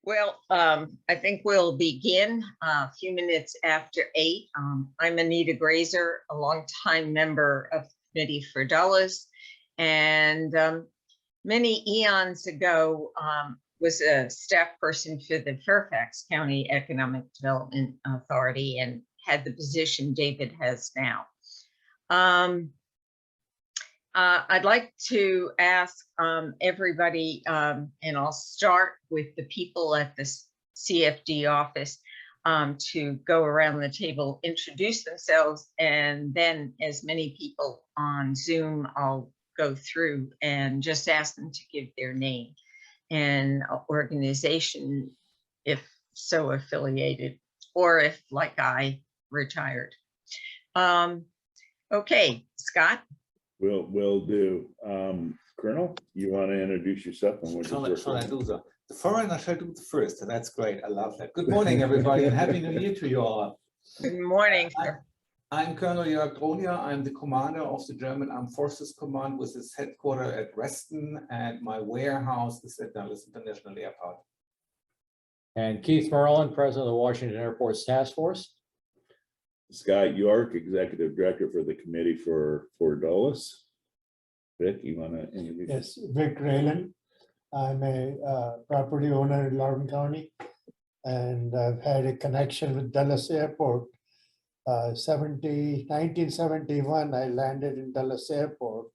I think we'll begin a few minutes after 8. I'm Anita Grazer, a longtime member of the Committee for Dulles, and many eons ago was a staff person for the Fairfax County Economic Development Authority and had the position David has now. I'd like to ask everybody, and I'll start with the people at the CFD office to go around the table, introduce themselves, and then as many people on Zoom, I'll go through and just ask them to give their name and organization, if so affiliated, or if, like I, retired. Okay, Scott. Will do. Colonel, you want to introduce yourself? And shall I do that? The foreigner shall do the first, and that's great. I love that. Good morning, everybody, and Happy New Year to you all. Good morning, sir. I'm Colonel Jörg Dronia. I'm the commander of the German Armed Forces Command with its headquarters at Reston, and my warehouse is at Dulles International Airport. And Keith Merlin, president of the Washington Airports Task Force. Scott York, executive director for the Committee for Dulles. Vic, you want to introduce? Yes, Vic Raylan. I'm a property owner in Loudon County, and I've had a connection with Dulles Airport. 1971, I landed in Dulles Airport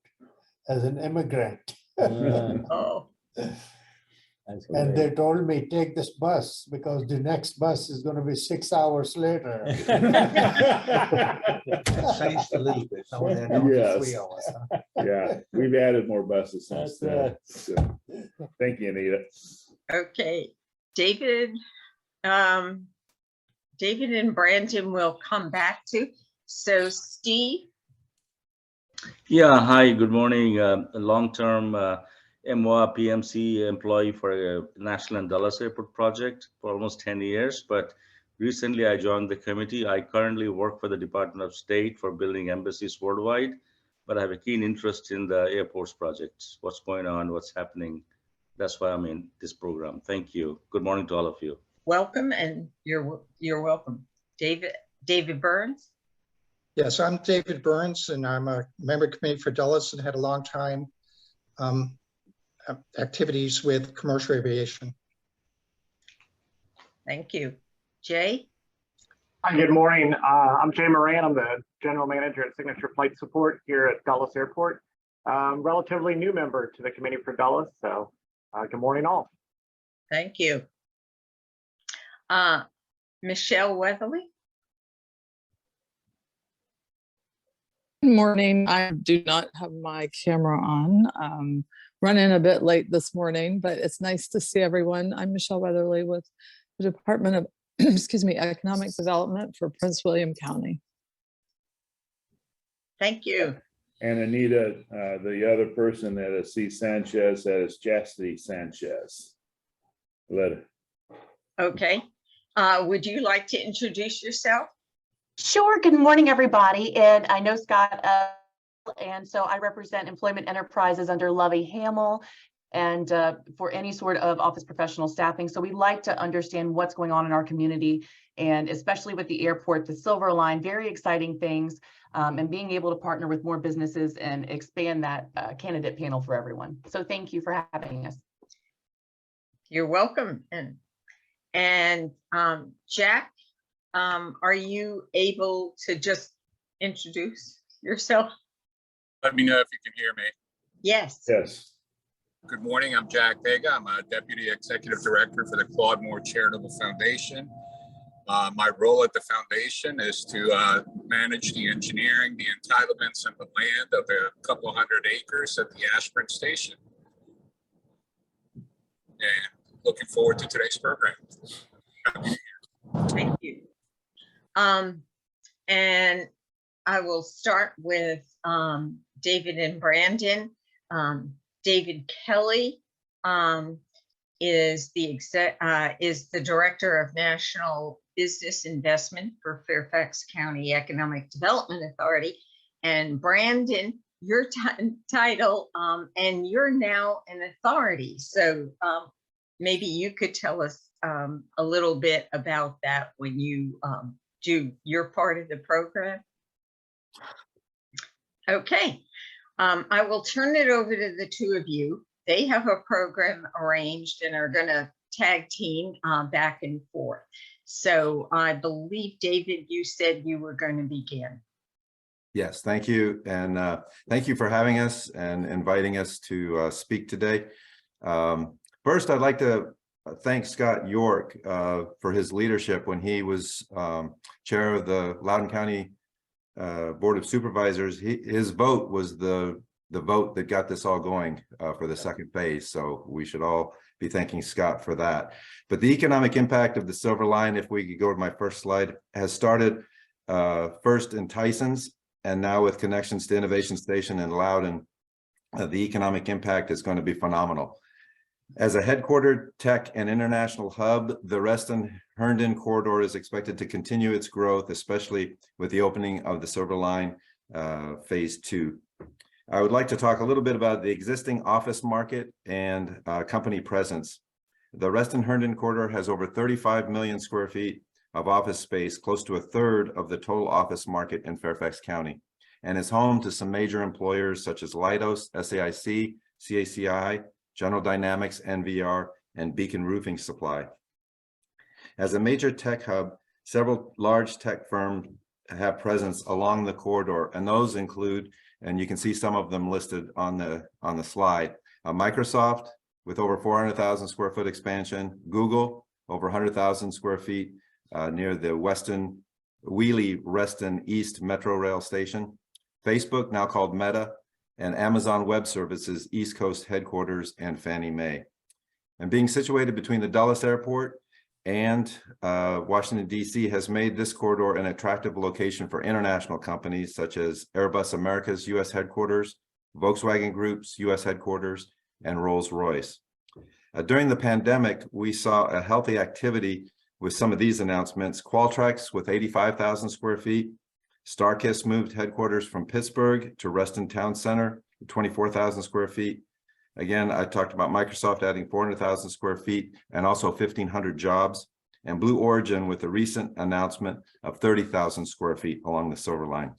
as an immigrant. Oh. And they told me, take this bus because the next bus is going to be 6 hours later. Changed a little bit. Now they're down to 3 hours. Huh? Yeah, we've added more buses since then. So, thank you, Anita. Okay, David. David and Brandon will come back to. So, Steve. Yeah, hi, good morning. A long-term MOA PMC employee for a National and Dulles Airport project for almost 10 years, but recently I joined the committee. I currently work for the Department of State for building embassies worldwide, but I have a keen interest in the airports projects, what's going on, what's happening. That's why I'm in this program. Thank you. Good morning to all of you. Welcome, and you're welcome. David Burns. Yes, I'm David Burns, and I'm a member of the Committee for Dulles and had a long time activities with commercial aviation. Thank you. Jay? Hi, good morning. I'm Jay Moran. I'm the General Manager at Signature Flight Support here at Dulles Airport. Relatively new member to the Committee for Dulles, so good morning all. Thank you. Michelle Weatherly? Good morning. I do not have my camera on. Running a bit late this morning, but it's nice to see everyone. I'm Michelle Weatherly with the Department of Economic Development for Prince William County. Thank you. And Anita, the other person that is C. Sanchez, that is Chastity Sanchez. Okay. Would you like to introduce yourself? Sure. Good morning, everybody. And I know Scott, and so I represent employment enterprises under Lovey Hamill and for any sort of office professional staffing. So we like to understand what's going on in our community, and especially with the airport, the Silver Line, very exciting things, and being able to partner with more businesses and expand that candidate panel for everyone. So thank you for having us. You're welcome. And Jack, are you able to just introduce yourself? Let me know if you can hear me. Yes. Yes. Good morning. I'm Jack Vega. I'm a Deputy Executive Director for the Claude Moore Charitable Foundation. My role at the foundation is to manage the engineering, the entitlements, and the land of a couple hundred acres at the Ashburn Station. And looking forward to today's program. Thank you. And I will start with David and Brandon. David Kelley is the Director of National Business Investment for Fairfax County Economic Development Authority. And Brandon, your title, and you're now an authority. So maybe you could tell us a little bit about that when you do your part of the program? Okay, I will turn it over to the two of you. They have a program arranged and are going to tag team back and forth. So I believe, David, you said you were going to begin. Yes, thank you. And thank you for having us and inviting us to speak today. First, I'd like to thank Scott York for his leadership when he was chair of the Loudoun County Board of Supervisors. His vote was the vote that got this all going for the second phase. So we should all be thanking Scott for that. But the economic impact of the Silver Line, if we could go to my first slide, has started first in Tyson's, and now with connections to Innovation Station in Loudon, the economic impact is going to be phenomenal. As a headquartered tech and international hub, the Reston-Herndon corridor is expected to continue its growth, especially with the opening of the Silver Line phase 2. I would like to talk a little bit about the existing office market and company presence. The Reston-Herndon corridor has over 35 million square feet of office space, close to a third of the total office market in Fairfax County, and is home to some major employers such as Leidos, SAIC, CACI, General Dynamics, NVR, and Beacon Roofing Supply. As a major tech hub, several large tech firms have presence along the corridor, and those include, and you can see some of them listed on the slide, Microsoft with over 400,000 square foot expansion, Google over 100,000 square feet near the Wheelie-Reston East Metro Rail Station, Facebook, now called Meta, and Amazon Web Services East Coast headquarters, and Fannie Mae. And being situated between the Dulles Airport and Washington, D.C. has made this corridor an attractive location for international companies such as Airbus America's U.S. headquarters, Volkswagen Group's U.S. headquarters, and Rolls-Royce. During the pandemic, we saw a healthy activity with some of these announcements. Qualtrics with 85,000 square feet. Starkiss moved headquarters from Pittsburgh to Reston Town Center, 24,000 square feet. Again, I talked about Microsoft adding 400,000 square feet and also 1,500 jobs. And Blue Origin with a recent announcement of 30,000 square feet along the Silver Line.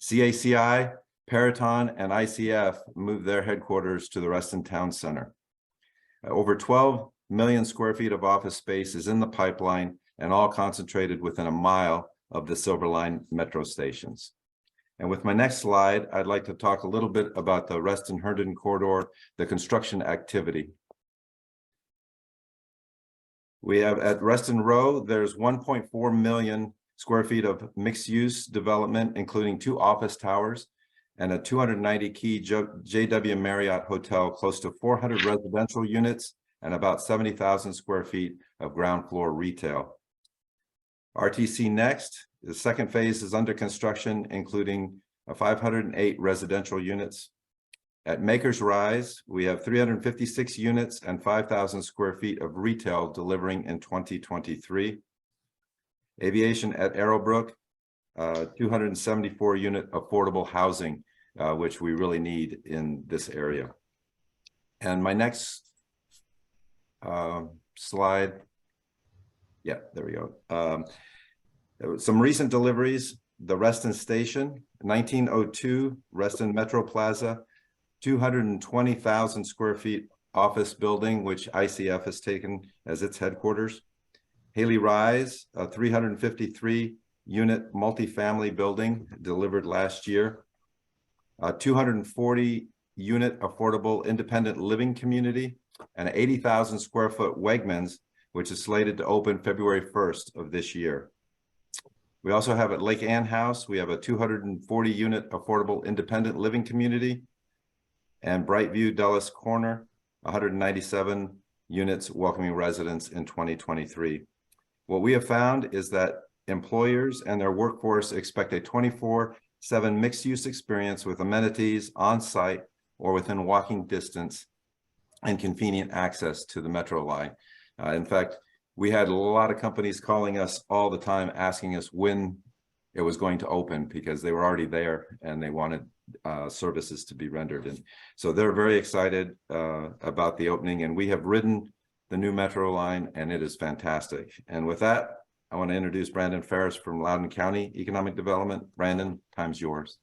CACI, Peraton, and ICF moved their headquarters to the Reston Town Center. Over 12 million square feet of office space is in the pipeline, and all concentrated within a mile of the Silver Line metro stations. And with my next slide, I'd like to talk a little bit about the Reston-Herndon corridor, the construction activity. We have at Reston Row, there's 1.4 million square feet of mixed-use development, including 2 office towers and a 290-key JW Marriott hotel, close to 400 residential units, and about 70,000 square feet of ground floor retail. RTC Next, the second phase is under construction, including 508 residential units. At Makers Rise, we have 356 units and 5,000 square feet of retail delivering in 2023. Aviation at Arrowbrook, 274 unit affordable housing, which we really need in this area. And my next slide. Yeah, there we go. Some recent deliveries: the Reston Station, 1902 Reston Metro Plaza, 220,000 square feet office building, which ICF has taken as its headquarters. Haley Rise, a 353 unit multifamily building delivered last year. A 240 unit affordable independent living community, and an 80,000 square foot Wegmans, which is slated to open February 1st of this year. We also have at Lake Ann House, we have a 240 unit affordable independent living community, and Brightview Dulles Corner, 197 units welcoming residents in 2023. What we have found is that employers and their workforce expect a 24/7 mixed-use experience with amenities on site or within walking distance and convenient access to the Metro line. In fact, we had a lot of companies calling us all the time asking us when it was going to open, because they were already there and they wanted services to be rendered. And so they're very excited about the opening, and we have ridden the new metro line, and it is fantastic. And with that, I want to introduce Brandon Ferris from Loudon County Economic Development. Brandon, time's yours.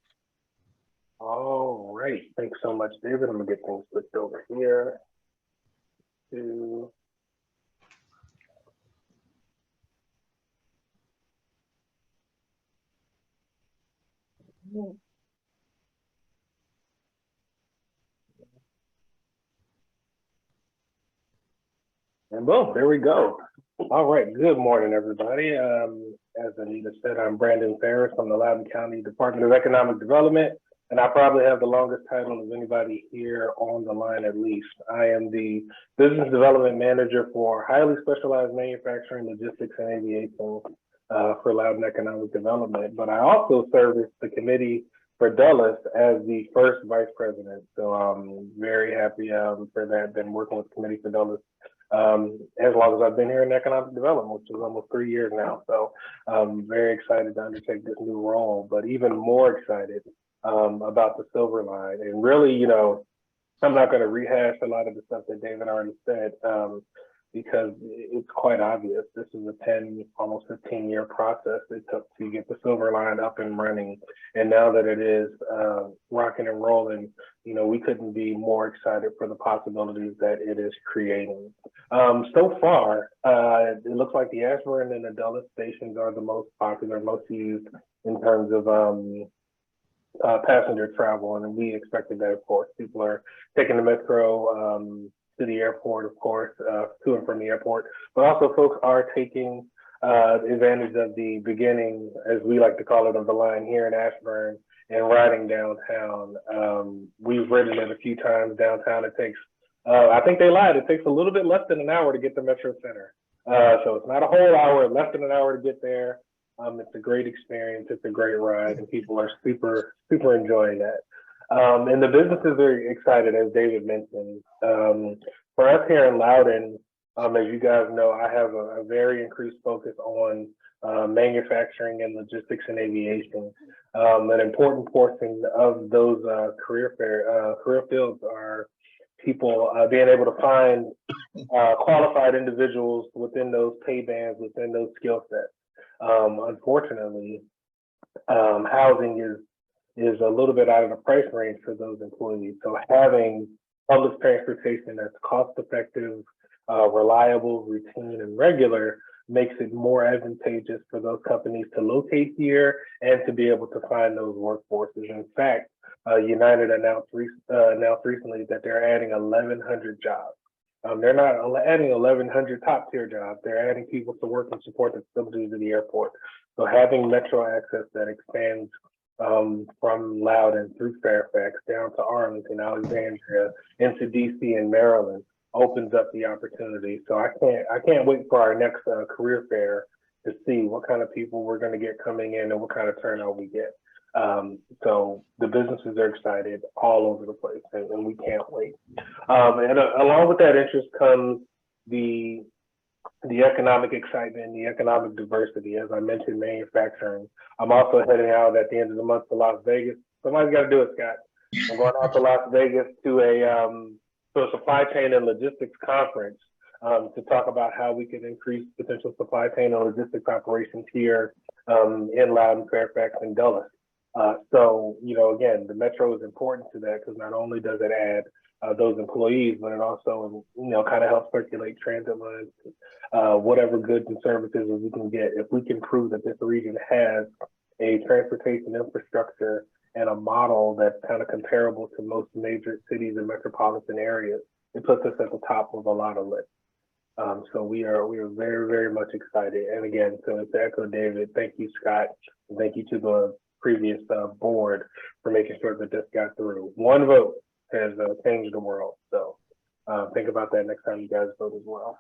All right, thanks so much, David. I'm gonna get things flipped over here. And boom, there we go. All right, good morning, everybody. As Anita said, I'm Brandon Ferris from the Loudon County Department of Economic Development, and I probably have the longest title of anybody here on the line at least. I am the Business Development Manager for Highly Specialized Manufacturing, Logistics, and Aviation for Loudon Economic Development, but I also service the Committee for Dulles as the first Vice President. So I'm very happy for that. Been working with the Committee for Dulles as long as I've been here in economic development, which is almost 3 years now. So I'm very excited to undertake this new role, but even more excited about the Silver Line. And really, you know, I'm not going to rehash a lot of the stuff that David already said because it's quite obvious. This is a almost 15-year process it took to get the Silver Line up and running. And now that it is rocking and rolling, you know, we couldn't be more excited for the possibilities that it is creating. So far, it looks like the Ashburn and the Dulles stations are the most popular, most used in terms of passenger travel. And we expected that, of course. People are taking the metro to the airport, of course, to and from the airport, but also folks are taking advantage of the beginning, as we like to call it, of the line here in Ashburn and riding downtown. We've ridden it a few times downtown. It takes, I think they lied, it takes a little bit less than an hour to get to Metro Center. So it's not a whole hour, less than an hour to get there. It's a great experience, it's a great ride, and people are super, super enjoying that. And the businesses are excited, as David mentioned. For us here in Loudoun, as you guys know, I have a very increased focus on manufacturing and logistics and aviation. An important portion of those career fields are people being able to find qualified individuals within those pay bands, within those skill sets. Unfortunately, housing is a little bit out of the price range for those employees. So having public transportation that's cost effective, reliable, routine, and regular makes it more advantageous for those companies to locate here and to be able to find those workforces. In fact, United announced recently that they're adding 1,100 jobs. They're not adding 1,100 top tier jobs. They're adding people to work and support the facilities of the airport. So having metro access that expands from Loudon through Fairfax down to Arlington, Alexandria, into DC and Maryland opens up the opportunity. So I can't wait for our next career fair to see what kind of people we're going to get coming in and what kind of turnout we get. So the businesses are excited all over the place, and we can't wait. And along with that interest comes the economic excitement, the economic diversity. As I mentioned, manufacturing. I'm also heading out at the end of the month to Las Vegas. Somebody's got to do it, Scott. I'm going out to Las Vegas to a supply chain and logistics conference to talk about how we can increase potential supply chain and logistics operations here in Loudon, Fairfax, and Dulles. So, you know, again, the metro is important to that because not only does it add those employees, but it also, you know, kind of helps circulate transit lines, whatever goods and services we can get. If we can prove that this region has a transportation infrastructure and a model that's kind of comparable to most major cities and metropolitan areas, it puts us at the top of a lot of lists. So we are very, very much excited. And again, to echo David, thank you, Scott, and thank you to the previous board for making sure that this got through. One vote has changed the world. So think about that next time you guys vote as well.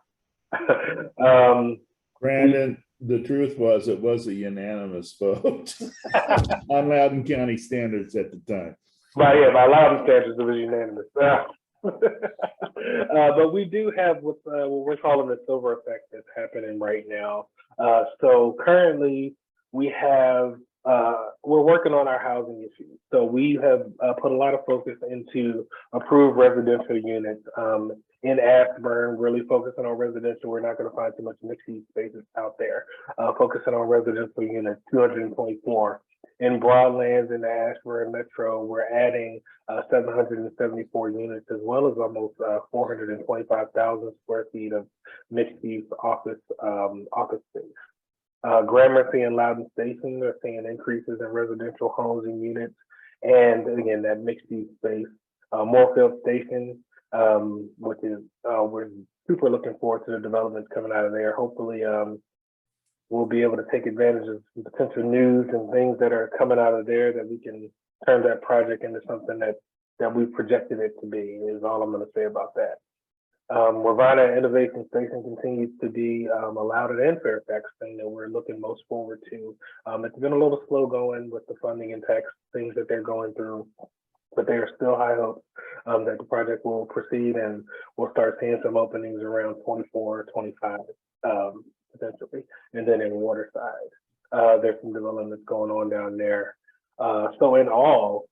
Brandon, the truth was it was a unanimous vote on Loudon County standards at the time. By Loudon standards, it was unanimous. But we do have what we're calling the silver effect that's happening right now. So currently we have we're working on our housing issues. So we have put a lot of focus into approved residential units in Ashburn, really focusing on residential. We're not going to find too much mixed-use spaces out there. Focusing on residential units, 224. In Broadlands in the Ashburn Metro, we're adding 774 units, as well as almost 425,000 square feet of mixed-use office space. Gramercy and Loudon Station are seeing increases in residential homes and units, and again, that mixed-use space. Moorfield Station, which is, we're super looking forward to the developments coming out of there. Hopefully, we'll be able to take advantage of some potential news and things that are coming out of there that we can turn that project into something that we projected it to be, is all I'm going to say about that. Ravana Innovation Station continues to be a Loudon and Fairfax thing that we're looking most forward to. It's been a little slow going with the funding and tax things that they're going through, but there are still high hopes that the project will proceed, and we'll start seeing some openings around 24, 25 potentially. And then in Waterside, there's some developments going on down there. So in all,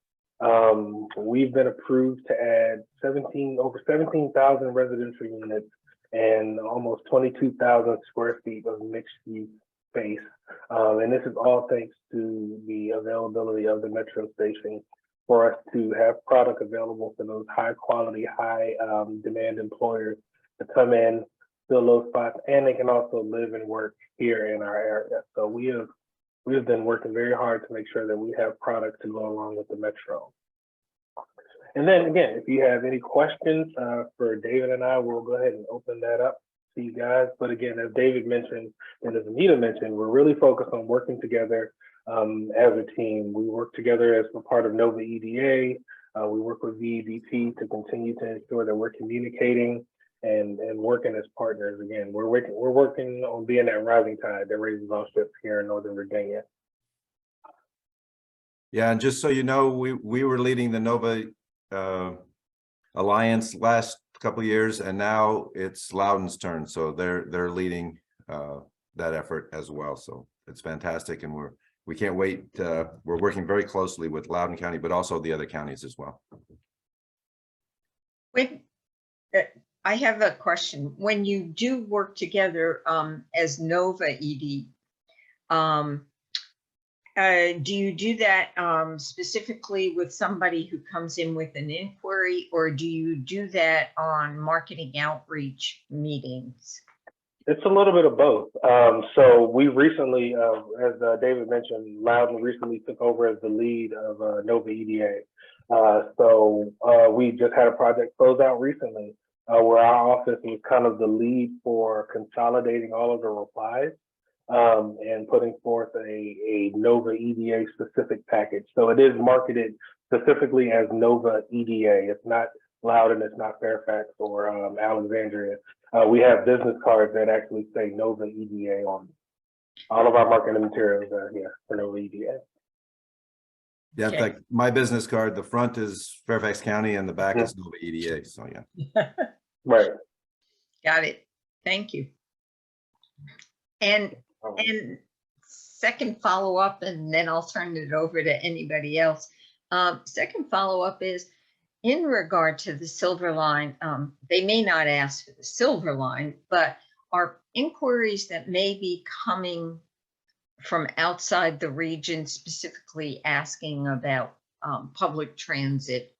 we've been approved to add over 17,000 residential units and almost 22,000 square feet of mixed use space. And this is all thanks to the availability of the metro station for us to have product available for those high quality, high demand employers to come in, fill those spots, and they can also live and work here in our area. So we have been working very hard to make sure that we have product to go along with the metro. And then again, if you have any questions for David and I, we'll go ahead and open that up to you guys. But again, as David mentioned, and as Anita mentioned, we're really focused on working together as a team. We work together as a part of NOVA EDA. We work with VEDP to continue to ensure that we're communicating and working as partners. Again, we're working on being that rising tide that raises all ships here in Northern Virginia. Yeah, and just so you know, we were leading the NOVA Alliance last couple of years, and now it's Loudon's turn. So they're leading that effort as well. So it's fantastic, and we can't wait. We're working very closely with Loudon County, but also the other counties as well. I have a question. When you do work together as NOVA ED, do you do that specifically with somebody who comes in with an inquiry, or do you do that on marketing outreach meetings? It's a little bit of both. So we recently, as David mentioned, Loudon recently took over as the lead of NOVA EDA. So we just had a project close out recently where our office was kind of the lead for consolidating all of the replies and putting forth a NOVA EDA specific package. So it is marketed specifically as NOVA EDA. It's not Loudon, it's not Fairfax or Alexandria. We have business cards that actually say NOVA EDA on them. All of our marketing materials are here for NOVA EDA. Yeah, in fact, my business card, the front is Fairfax County and the back is NOVA EDA. So yeah. Right. Got it. Thank you. And second follow-up, and then I'll turn it over to anybody else. Second follow-up is in regard to the Silver Line. They may not ask for the Silver Line, but are inquiries that may be coming from outside the region specifically asking about public transit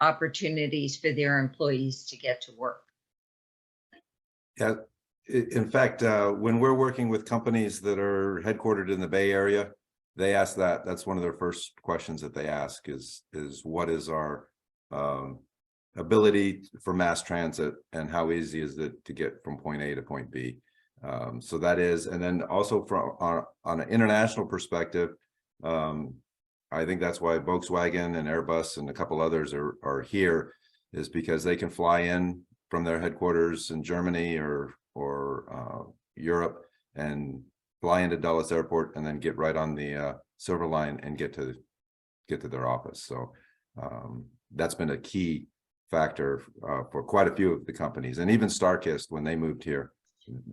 opportunities for their employees to get to work? Yeah, in fact, when we're working with companies that are headquartered in the Bay Area, they ask that. That's one of their first questions that they ask is what is our ability for mass transit and how easy is it to get from point A to point B? So that is, and then also from on an international perspective, I think that's why Volkswagen and Airbus and a couple others are here, is because they can fly in from their headquarters in Germany or Europe and fly into Dulles Airport and then get right on the Silver Line and get to their office. So that's been a key factor for quite a few of the companies, and even Starkist, when they moved here,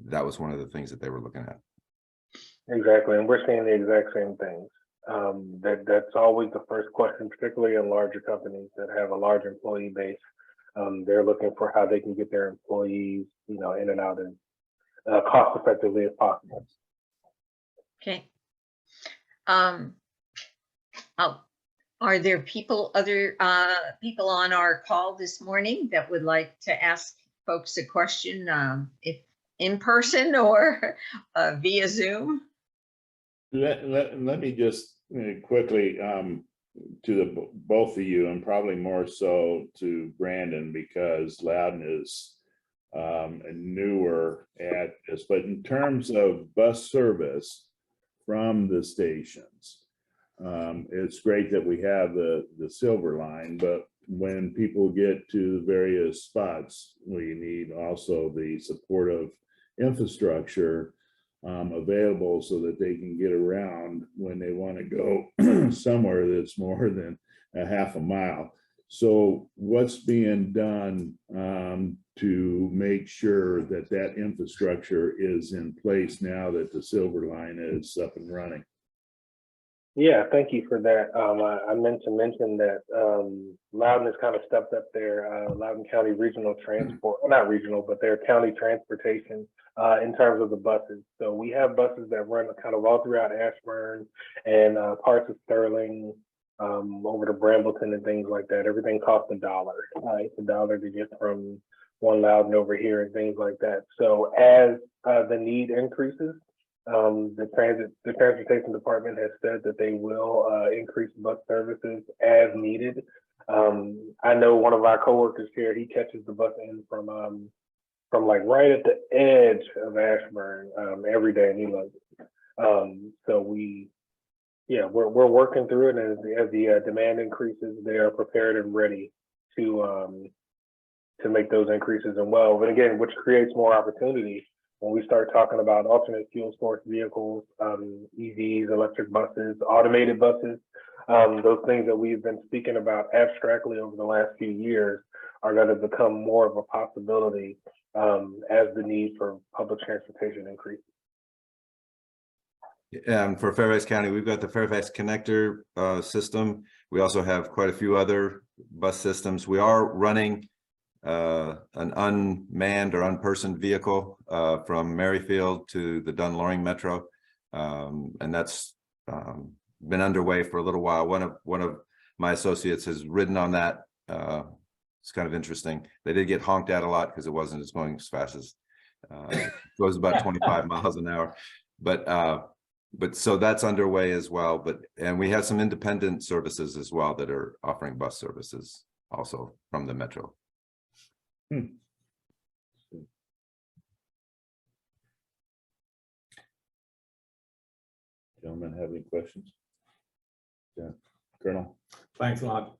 that was one of the things that they were looking at. Exactly, and we're seeing the exact same things. That's always the first question, particularly in larger companies that have a large employee base. They're looking for how they can get their employees, in and out as cost effectively as possible. Okay. Are there other people on our call this morning that would like to ask folks a question, if in person or via Zoom? Let me just quickly to both of you, and probably more so to Brandon, because Loudon is newer at this, but in terms of bus service from the stations, it's great that we have the Silver Line, but when people get to the various spots, we need also the supportive infrastructure available so that they can get around when they want to go somewhere that's more than a half a mile. So what's being done to make sure that that infrastructure is in place now that the Silver Line is up and running? Yeah, thank you for that. I meant to mention that Loudon has kind of stepped up their Loudon County Regional Transport, well, not regional, but their county transportation in terms of the buses. So we have buses that run kind of all throughout Ashburn and parts of Sterling, over to Brambleton and things like that. Everything costs $1. It's $1 to get from one Loudon over here and things like that. So as the need increases, the transportation department has said that they will increase bus services as needed. I know one of our coworkers here, he catches the bus in from like right at the edge of Ashburn every day, and he loves it. So we're working through it, and as the demand increases, they are prepared and ready to make those increases as well. But again, which creates more opportunity when we start talking about alternate fuel source vehicles, EVs, electric buses, automated buses. Those things that we've been speaking about abstractly over the last few years are going to become more of a possibility as the need for public transportation increases. For Fairfax County, we've got the Fairfax Connector system. We also have quite a few other bus systems. We are running an unmanned or unpersoned vehicle from Merrifield to the Dunn-Loring Metro, and that's been underway for a little while. One of my associates has ridden on that. It's kind of interesting. They did get honked at a lot because it wasn't as going as fast as it goes about 25 miles an hour, but so that's underway as well. And we have some independent services as well that are offering bus services also from the Metro. Gentlemen, have any questions? Yeah, Colonel. Thanks a lot.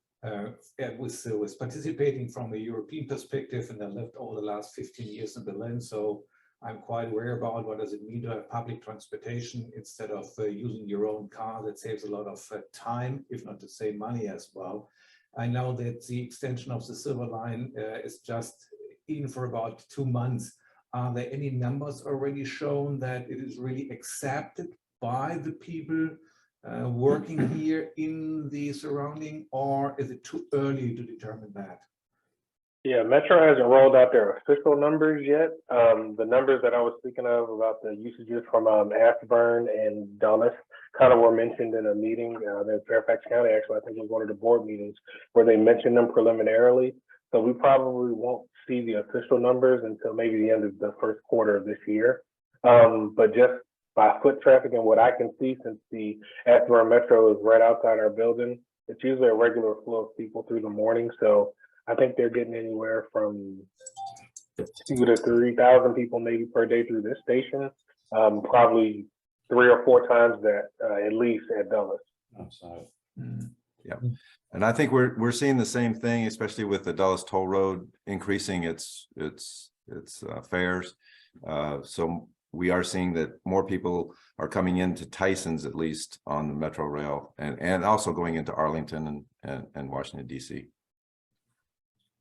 Was participating from a European perspective, and I lived over the last 15 years in Berlin, so I'm quite aware about what does it mean to have public transportation instead of using your own car. That saves a lot of time, if not to save money as well. I know that the extension of the Silver Line is just in for about 2 months. Are there any numbers already shown that it is really accepted by the people working here in the surrounding, or is it too early to determine that? Yeah, Metro hasn't rolled out their official numbers yet. The numbers that I was speaking of about the usages from Ashburn and Dulles kind of were mentioned in a meeting in Fairfax County. Actually, I think it was one of the board meetings where they mentioned them preliminarily. So we probably won't see the official numbers until maybe the end of the first quarter of this year. But just by foot traffic and what I can see, since the Ashburn Metro is right outside our building, it's usually a regular flow of people through the morning. So I think they're getting anywhere from 2,000 to 3,000 people maybe per day through this station. Probably 3 or 4 times that at least at Dulles. Outside. Yeah, and I think we're seeing the same thing, especially with the Dulles Toll Road increasing its fares. So we are seeing that more people are coming into Tyson's, at least on the Metro Rail, and also going into Arlington and Washington, D.C.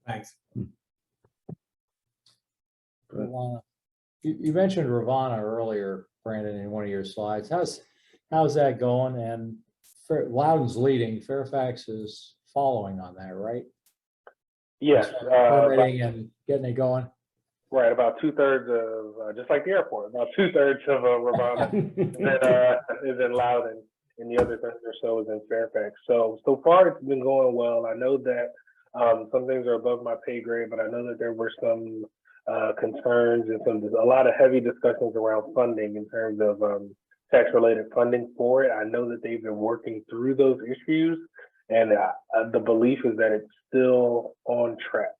Thanks. You mentioned Ravana earlier, Brandon, in one of your slides. How's that going? And Loudon's leading, Fairfax is following on that, right? Yes, As far as permitting and getting it going. right, about 2/3 of, just like the airport, about 2/3 of Ramada is in Loudon, and the other 1/3 or so is in Fairfax. So far it's been going well. I know that some things are above my pay grade, but I know that there were some concerns and a lot of heavy discussions around funding in terms of tax-related funding for it. I know that they've been working through those issues, and the belief is that it's still on track.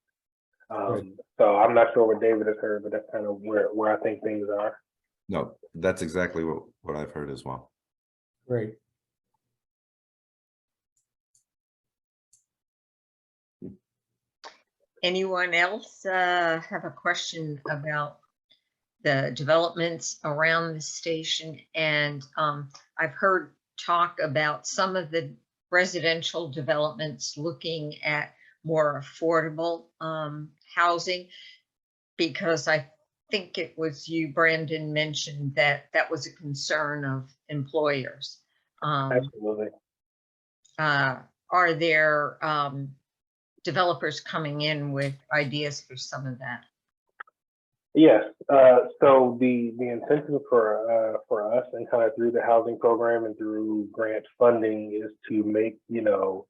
So I'm not sure what David has heard, but that's kind of where I think things are. No, that's exactly what I've heard as well. Great. Anyone else have a question about the developments around the station? And I've heard talk about some of the residential developments looking at more affordable housing, because I think it was you, Brandon, mentioned that that was a concern of employers. Absolutely. Are there developers coming in with ideas for some of that? Yes. So the intention for us, and kind of through the housing program and through grant funding, is to make, you know,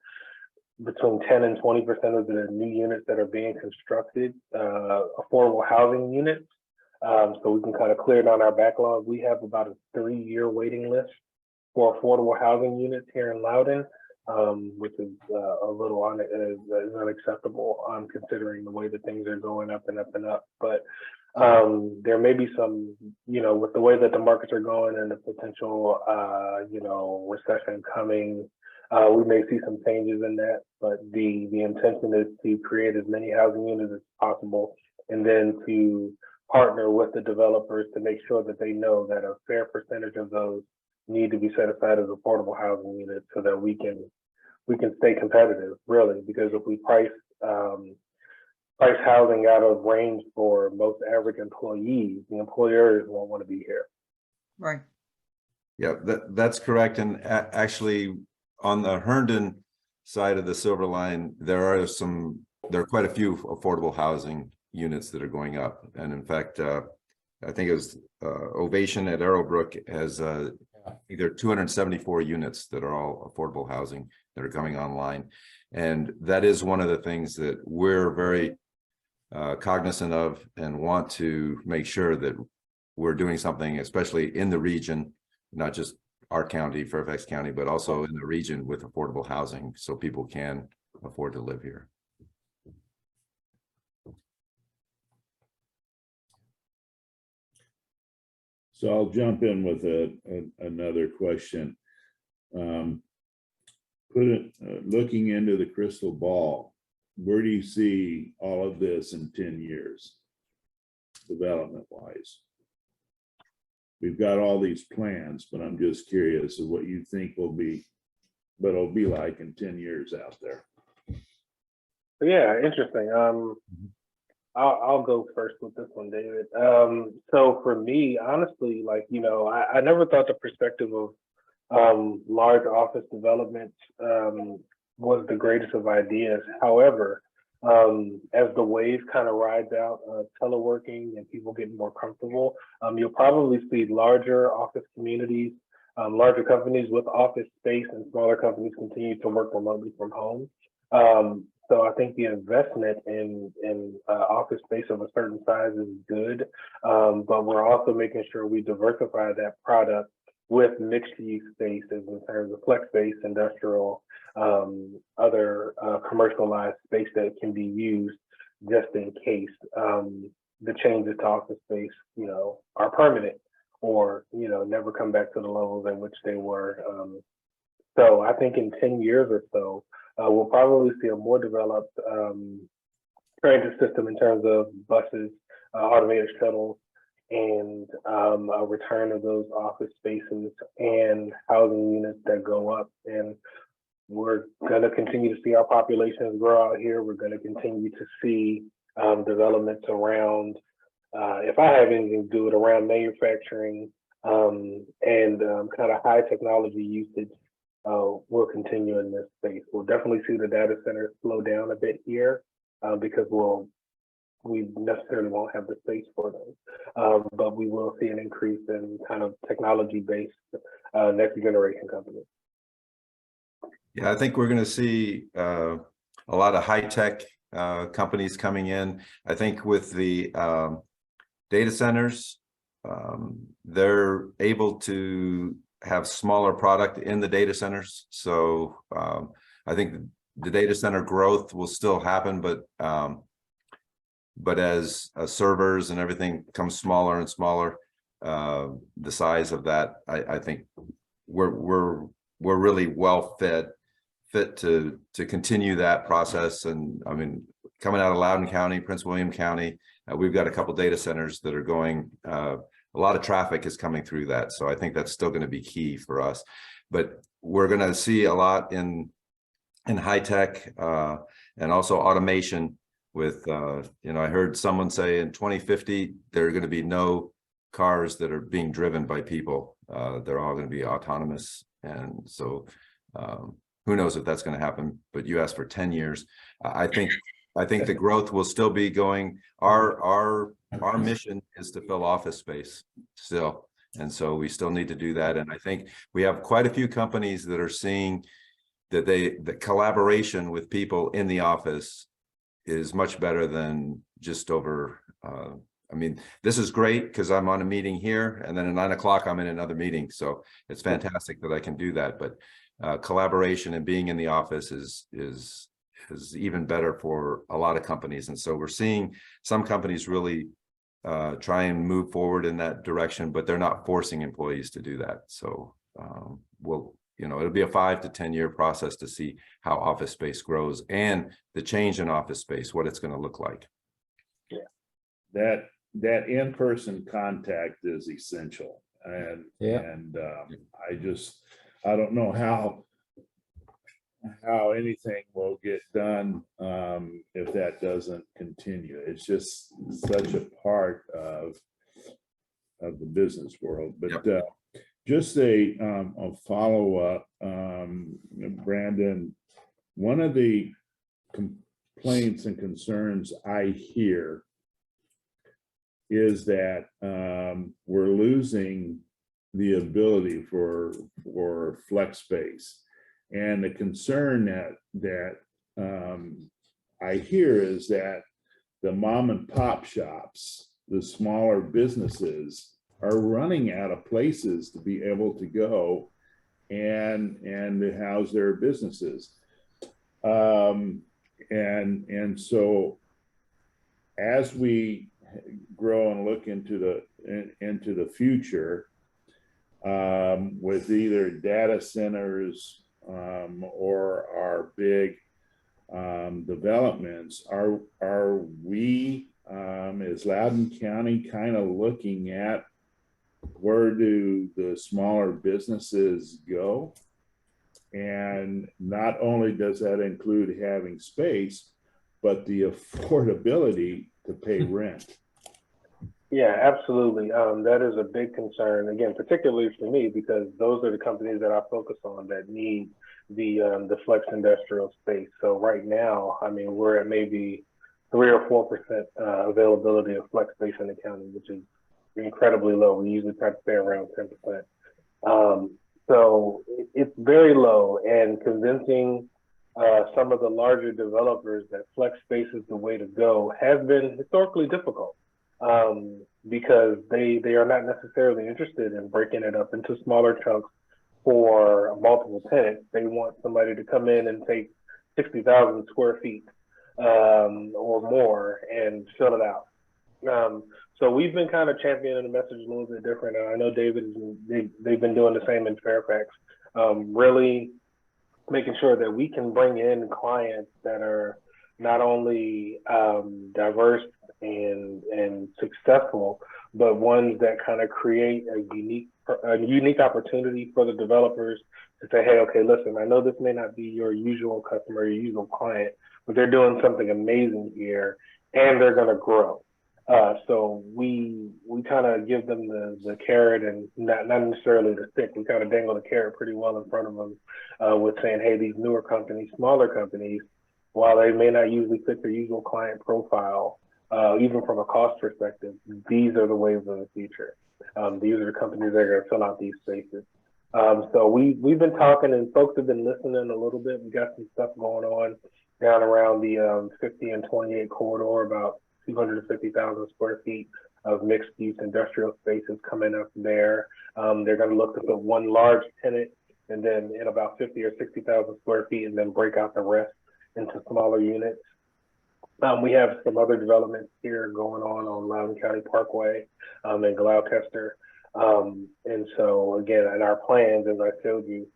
between 10 and 20% of the new units that are being constructed affordable housing units. So we can kind of clear down our backlog. We have about a 3-year waiting list for affordable housing units here in Loudoun, which is a little is unacceptable considering the way that things are going up and up and up. But there may be some, you know, with the way that the markets are going and the potential, you know, recession coming, we may see some changes in that. But the intention is to create as many housing units as possible, and then to partner with the developers to make sure that they know that a fair percentage of those need to be set aside as affordable housing units, so that we can stay competitive, really. Because if we price housing out of range for most average employees, the employers won't want to be here. Right. Yeah, that's correct. And actually, on the Herndon side of the Silver Line, there are quite a few affordable housing units that are going up. And in fact, I think it was Ovation at Arrowbrook has either 274 units that are all affordable housing that are coming online. And that is one of the things that we're very cognizant of and want to make sure that we're doing something, especially in the region, not just our county, Fairfax County, but also in the region, with affordable housing so people can afford to live here. So I'll jump in with another question. Looking into the crystal ball, where do you see all of this in 10 years, development wise? We've got all these plans, but I'm just curious of what you think what it'll be like in 10 years out there. Yeah, interesting. I'll go first with this one, David. So for me, honestly, like, you know, I never thought the perspective of large office development was the greatest of ideas. However, as the wave kind of rides out, teleworking and people getting more comfortable, you'll probably see larger office communities, larger companies with office space, and smaller companies continue to work remotely from home. So I think the investment in office space of a certain size is good, but we're also making sure we diversify that product with mixed use spaces in terms of flex space, industrial, other commercialized space that can be used just in case the changes to office space, you know, are permanent, or, you know, never come back to the levels at which they were. So I think in 10 years or so, we'll probably see a more developed transit system in terms of buses, automated shuttles, and a return of those office spaces and housing units that go up. And we're going to continue to see our populations grow out here. We're going to continue to see developments around, if I have anything to do with around manufacturing and kind of high technology usage will continue in this space. We'll definitely see the data centers slow down a bit here because we necessarily won't have the space for them. But we will see an increase in kind of technology-based next generation companies. Yeah, I think we're going to see a lot of high-tech companies coming in. I think with the data centers, they're able to have smaller product in the data centers. So I think the data center growth will still happen, but as servers and everything becomes smaller and smaller, the size of that, I think we're really well fit to continue that process. And I mean, coming out of Loudoun County, Prince William County, we've got a couple data centers that are going, a lot of traffic is coming through that. So I think that's still going to be key for us. But we're going to see a lot in high tech and also automation with, you know, I heard someone say in 2050, there are going to be no cars that are being driven by people. They're all going to be autonomous. And so who knows if that's going to happen, but you asked for 10 years. I think the growth will still be going. Our mission is to fill office space still. And so we still need to do that. And I think we have quite a few companies that are seeing that the collaboration with people in the office is much better than just over, I mean, this is great because I'm on a meeting here and then at 9 o'clock, I'm in another meeting. So it's fantastic that I can do that. But collaboration and being in the office is even better for a lot of companies. And so we're seeing some companies really try and move forward in that direction, but they're not forcing employees to do that. So it'll be a 5 to 10 year process to see how office space grows and the change in office space, what it's going to look like. Yeah. That in-person contact is essential. And, I don't know how anything will get done if that doesn't continue. It's just such a part of the business world. But just a follow-up, Brandon, one of the complaints and concerns I hear is that we're losing the ability for flex space. And the concern that I hear is that the mom and pop shops, the smaller businesses, are running out of places to be able to go and to house their businesses. And so as we grow and look into the future, with either data centers or our big developments, are we is Loudoun County kind of looking at where do the smaller businesses go? And not only does that include having space, but the affordability to pay rent. Yeah, absolutely. That is a big concern, again, particularly for me, because those are the companies that I focus on that need the flex industrial space. So right now, I mean, we're at maybe 3 or 4% availability of flex space in the county, which is incredibly low. We usually try to stay around 10%. So it's very low, and convincing some of the larger developers that flex space is the way to go has been historically difficult. Because they are not necessarily interested in breaking it up into smaller chunks for multiple tenants. They want somebody to come in and take 60,000 square feet or more and fill it out. So we've been kind of championing the message a little bit different. I know David, they've been doing the same in Fairfax, really making sure that we can bring in clients that are not only diverse and successful, but ones that kind of create a unique opportunity for the developers to say, hey, okay, listen, I know this may not be your usual customer, your usual client, but they're doing something amazing here and they're going to grow. So we kind of give them the carrot and not necessarily the stick. We kind of dangle the carrot pretty well in front of them with saying, hey, these newer companies, smaller companies, while they may not usually fit their usual client profile, even from a cost perspective, these are the waves of the future. These are the companies that are going to fill out these spaces. So we've been talking and folks have been listening a little bit. We got some stuff going on down around the 50 and 28 corridor, about 250,000 square feet of mixed use industrial spaces coming up there. They're going to look to put one large tenant and then in about 50 or 60,000 square feet and then break out the rest into smaller units. We have some other developments here going on Loudon County Parkway and Gloucester. And so again, in our plans, as I showed you,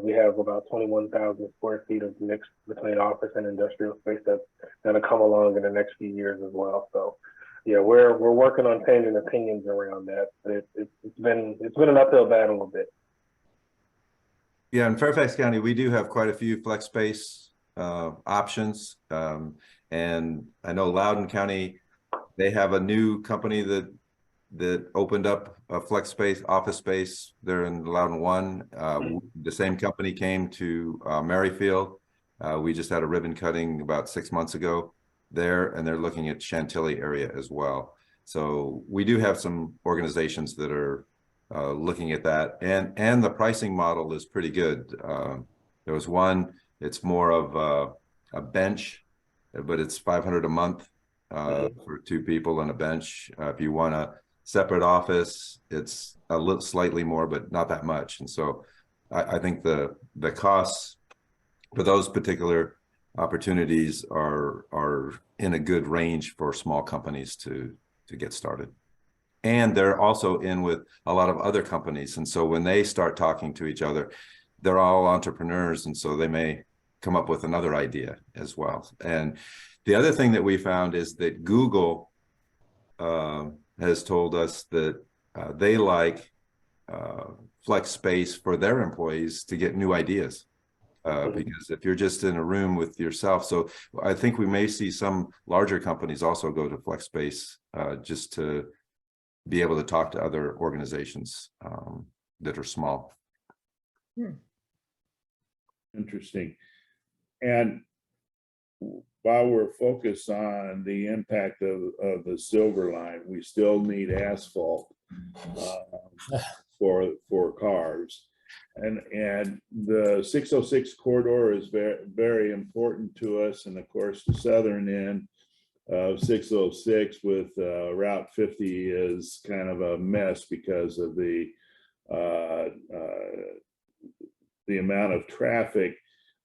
we have about 21,000 square feet of mix between office and industrial space that's going to come along in the next few years as well. So yeah, we're working on changing opinions around that. But it's been an uphill battle a bit. Yeah, in Fairfax County, we do have quite a few flex space options. And I know Loudon County, they have a new company that opened up a flex space, office space there in Loudon 1. The same company came to Merrifield. We just had a ribbon cutting about 6 months ago there, and they're looking at Chantilly area as well. So we do have some organizations that are looking at that, and the pricing model is pretty good. There was one, it's more of a bench, but it's $500 a month for 2 people and a bench. If you want a separate office, it's a little slightly more, but not that much. And so I think the costs for those particular opportunities are in a good range for small companies to get started. And they're also in with a lot of other companies. And so when they start talking to each other, they're all entrepreneurs. And so they may come up with another idea as well. And the other thing that we found is that Google has told us that they like flex space for their employees to get new ideas. Because if you're just in a room with yourself, so I think we may see some larger companies also go to flex space just to be able to talk to other organizations that are small. Interesting. And while we're focused on the impact of the Silver Line, we still need asphalt for cars. And the 606 corridor is very, very important to us. And of course, the southern end of 606 with Route 50 is kind of a mess because of the amount of traffic.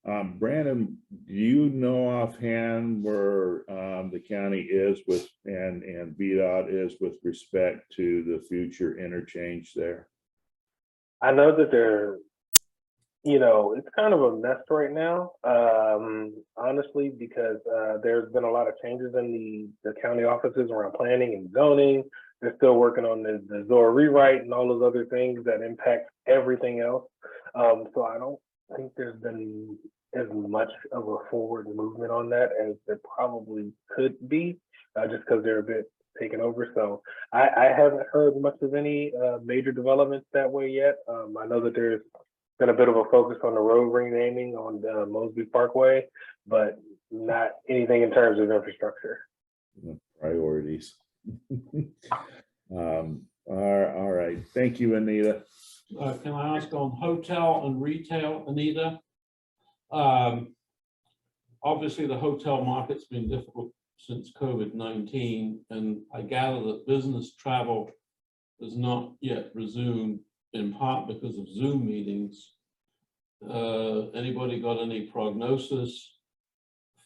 Brandon, do you know offhand where the county is with and VDOT is with respect to the future interchange there? I know that they're, it's kind of a mess right now, honestly, because there's been a lot of changes in the county offices around planning and zoning. They're still working on the ZOR rewrite and all those other things that impact everything else. So I don't think there's been as much of a forward movement on that as there probably could be, just because they're a bit taken over. So I haven't heard much of any major developments that way yet. I know that there's been a bit of a focus on the road renaming on Mosby Parkway, but not anything in terms of infrastructure. Priorities. All right. Thank you, Anita. Can I ask on hotel and retail, Anita? Obviously, the hotel market's been difficult since COVID-19, and I gather that business travel has not yet resumed, in part because of Zoom meetings. Anybody got any prognosis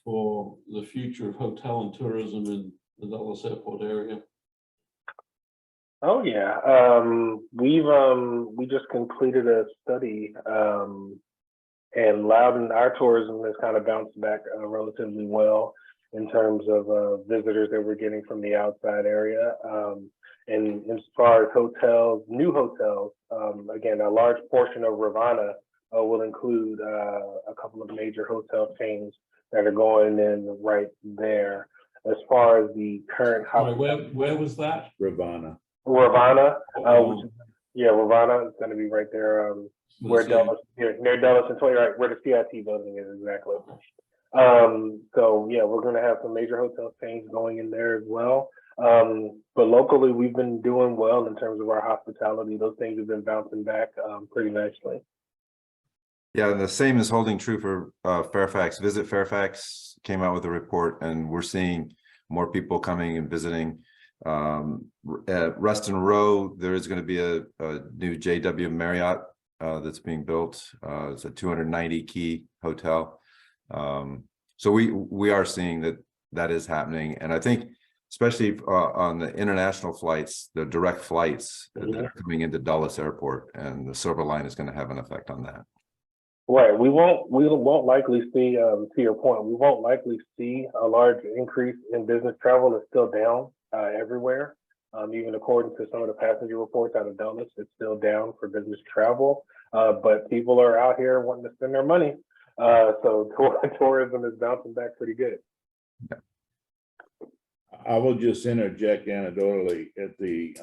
for the future of hotel and tourism in the Dulles Airport area? Oh yeah, we just completed a study, and Loudon, our tourism has kind of bounced back relatively well in terms of visitors that we're getting from the outside area. And as far as hotels, new hotels, again, a large portion of Rivanna will include a couple of major hotel chains that are going in right there. as far as the current Sorry, where was that? Ravana. Ravana, which is, yeah, Ravana is going to be right there, where See. Dulles, near Dulles and 20, right where the CIT building is exactly. So yeah, we're going to have some major hotel chains going in there as well. But locally, we've been doing well in terms of our hospitality. Those things have been bouncing back pretty nicely. Yeah, and the same is holding true for Fairfax. Visit Fairfax came out with a report, and we're seeing more people coming and visiting. At Ruston Row, there is going to be a new JW Marriott that's being built. It's a 290 key hotel. So we are seeing that is happening, and I think especially on the international flights, the direct flights that are coming into Dulles Airport, and the Silver Line is going to have an effect on that. Right. We won't likely see, to your point, we won't likely see a large increase in business travel. It's still down everywhere. Even according to some of the passenger reports out of Dulles, it's still down for business travel. But people are out here wanting to spend their money. So tourism is bouncing back pretty good. I will just interject anecdotally at the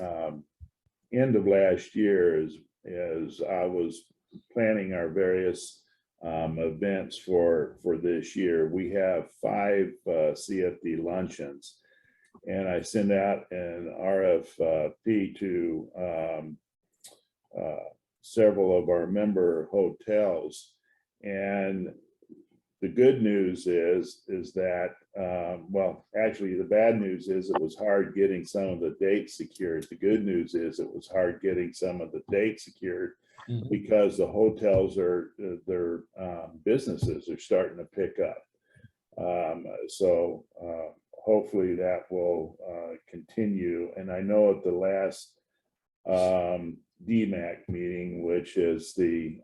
end of last year as I was planning our various events for this year. We have 5 CFD luncheons, and I send out an RFP to several of our member hotels. And the good news is that, well, actually the bad news is it was hard getting some of the dates secured. The good news is it was hard getting some of the dates secured because the hotels their businesses are starting to pick up. So hopefully that will continue. And I know at the last DMAC meeting, which is the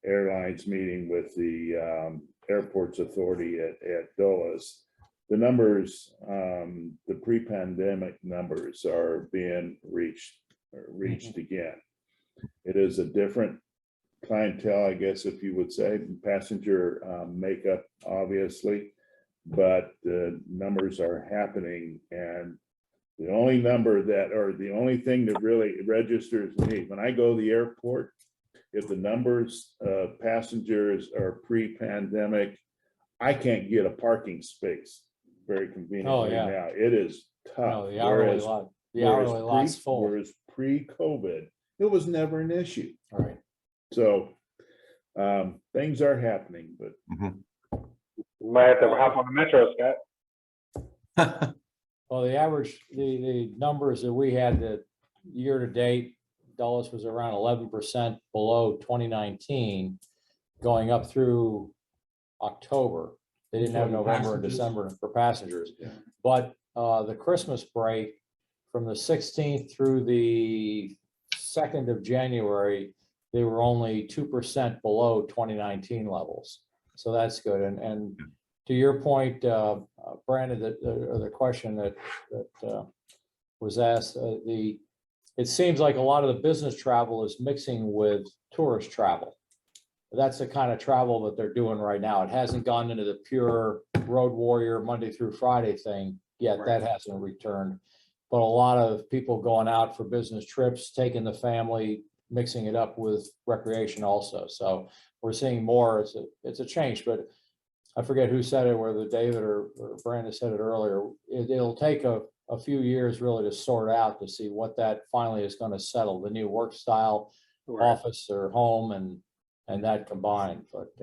airlines meeting with the Airports Authority at Dulles, the numbers, the pre-pandemic numbers are being reached again. It is a different clientele, I guess, if you would say, passenger makeup, obviously, but the numbers are happening. And the only number that, or the only thing that really registers me, when I go to the airport, if the numbers of passengers are pre-pandemic, I can't get a parking space very conveniently now. It is tough. No, the hourly lot's full. Whereas pre-COVID, it was never an issue. All right. So things are happening, but You might have to hop on the metro, Scott. Well, the average, the numbers that we had, the year to date, Dulles was around 11% below 2019, going up through October. They didn't have November and December for passengers. Yeah. But the Christmas break from the 16th through the 2nd of January, they were only 2% below 2019 levels. So that's good. And to your point, Brandon, the question that was asked, it seems like a lot of the business travel is mixing with tourist travel. That's the kind of travel that they're doing right now. It hasn't gone into the pure road warrior Monday through Friday thing yet. That hasn't returned. But a lot of people going out for business trips, taking the family, mixing it up with recreation also. So we're seeing more. It's a change, but I forget who said it, whether David or Brandon said it earlier. It'll take a few years really to sort out to see what that finally is going to settle, the new work style, office or home, and that combined. But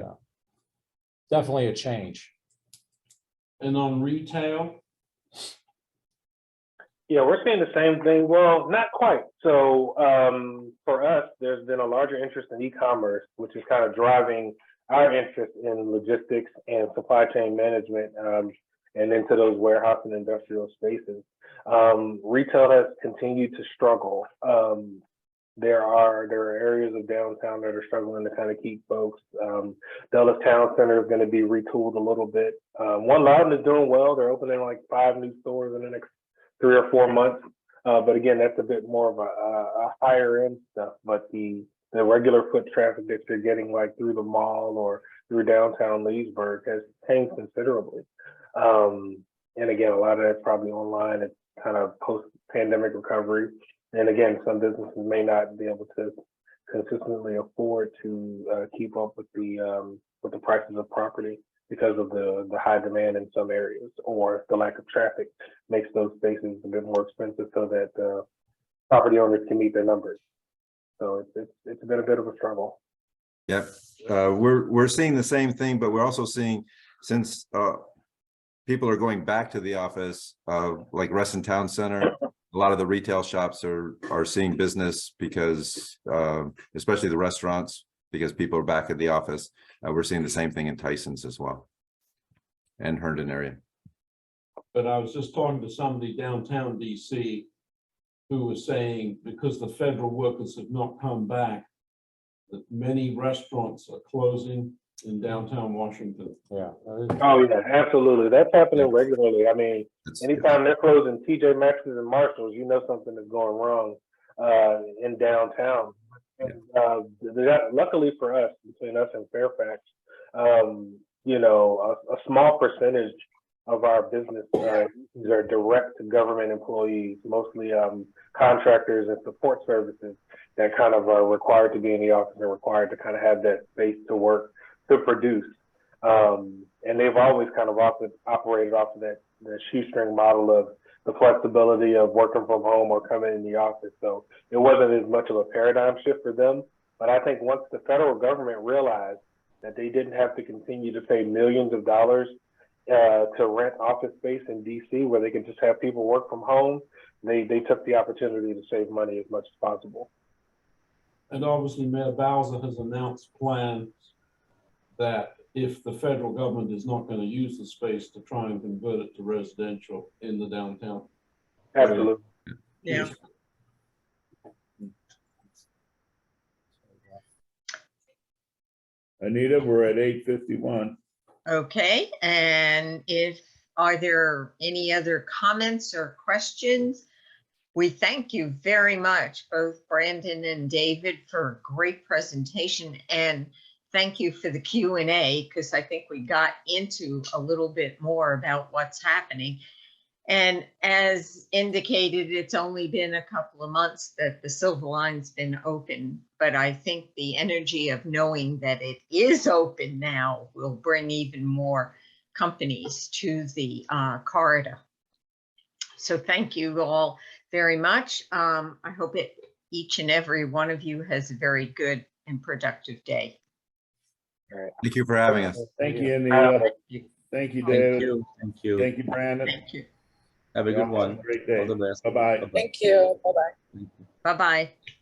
definitely a change. And on retail? Yeah, we're seeing the same thing. Well, not quite. So for us, there's been a larger interest in e-commerce, which is kind of driving our interest in logistics and supply chain management and into those warehouse and industrial spaces. Retail has continued to struggle. There are areas of downtown that are struggling to kind of keep folks. Dulles Town Center is going to be retooled a little bit. One Loudon is doing well. They're opening like 5 new stores in the next 3 or 4 months. But again, that's a bit more of a higher end stuff. But the regular foot traffic that you're getting like through the mall or through downtown Leesburg has changed considerably. And again, a lot of that's probably online and kind of post-pandemic recovery. And again, some businesses may not be able to consistently afford to keep up with the prices of property because of the high demand in some areas, or the lack of traffic makes those spaces a bit more expensive so that property owners can meet their numbers. So it's been a bit of a struggle. Yep, we're seeing the same thing, but we're also seeing, since people are going back to the office, like Reston Town Center, a lot of the retail shops are seeing business because, especially the restaurants, because people are back at the office. We're seeing the same thing in Tyson's as well, and Herndon area. But I was just talking to somebody downtown DC who was saying, because the federal workers have not come back, that many restaurants are closing in downtown Washington. Yeah. Oh yeah, absolutely. That's happening regularly. I mean, anytime they're closing TJ Maxx's and Marshalls, you know something is going wrong in downtown. And, luckily for us, between us and Fairfax, you know, a small percentage of our business are direct government employees, mostly contractors and support services that kind of are required to be in the office and required to kind of have that space to work, to produce. And they've always kind of operated off of that shoestring model of the flexibility of working from home or coming in the office. So it wasn't as much of a paradigm shift for them. But I think once the federal government realized that they didn't have to continue to pay millions of dollars to rent office space in DC, where they could just have people work from home, they took the opportunity to save money as much as possible. And obviously Mayor Bowser has announced plans that if the federal government is not going to use the space, to try and convert it to residential in the downtown. Absolutely. Yeah. Anita, we're at 8:51. Okay, and are there any other comments or questions? We thank you very much, both Brandon and David, for a great presentation, and thank you for the Q&A, because I think we got into a little bit more about what's happening. And as indicated, it's only been a couple of months that the Silver Line's been open, but I think the energy of knowing that it is open now will bring even more companies to the corridor. So thank you all very much. I hope each and every one of you has a very good and productive day. All right. Thank you for having us. Thank you, Anita. Thank you, David. Thank you. Thank you, Brandon. Thank you. Have a good one. Great day. All the best. Bye-bye. Thank you. Bye-bye. Bye-bye.